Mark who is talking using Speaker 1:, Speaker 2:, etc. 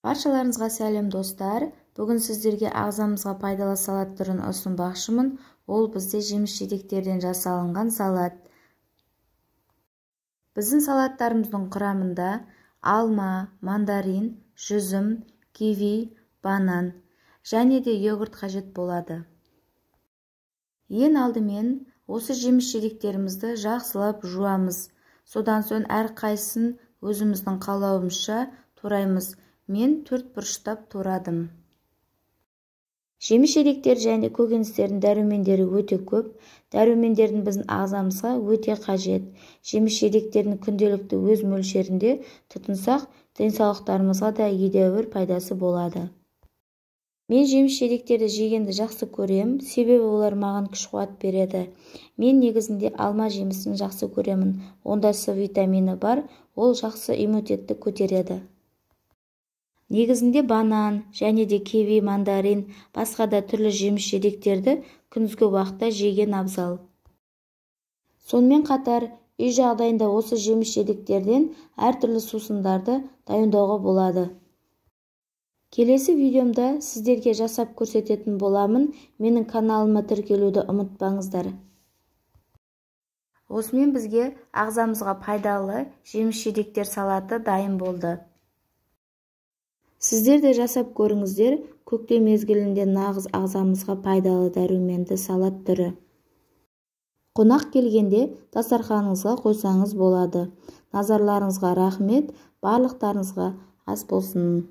Speaker 1: Баршаларыңызға сәлем достар. Бүгін сіздерге ағзамызға пайдалы салат түрін ұсынбақшымын. Ол бізде жеміс-жидектерден жасалынған салат. Біздің салаттарымыздың құрамында алма, мандарин, жүзім, киви, банан және де йогурт қажет болады. Ең алдымен осы жеміс-жидектерімізді жақсылап жуамыз. Содан соң әрқайсысын өзіміздің қалауымызша тураймыз. Мен 4 бұрыштап турадым. Жеміс-жидектер және көкөністердің дәрумендері өте көп. Дәрумендердің біздің ағзамызға өте қажет. Жеміс-жидектердің күнделікті өз мөлшерінде тұтынсақ, денсаулықтарымызға да едәуір пайдасы болады. Мен жеміс-жидектерді жегенді жақсы көрем, себебі олар маған күш-қуат береді. Мен негізінде алма жемісін жақсы көремін. Онда С витамині бар, ол жақсы иммунитетті көтереді. Негізінде банан және де киви, мандарин, басқа да түрлі жеміс-жидектерді күндізгі уақытта жеген абзал. Сонымен қатар, үй жағдайында осы жеміс-жидектерден әртүрлі сусындарды дайындауға болады. Келесі видеомда сіздерге жасап көрсететін боламын. Менің каналыма тіркелуді ұмытпаңыздар. Осымен бізге ағзамызға пайдалы жеміс-жидектер салаты дайын болды. Сіздер де жасап көріңіздер, көктем мезгілінде нағыз ағзамызға пайдалы дәруменді салат түрі. Қонақ келгенде дастарханыңызға қойсаңыз болады. Назарларыңызға рахмет, барлықтарыңызға ас болсын.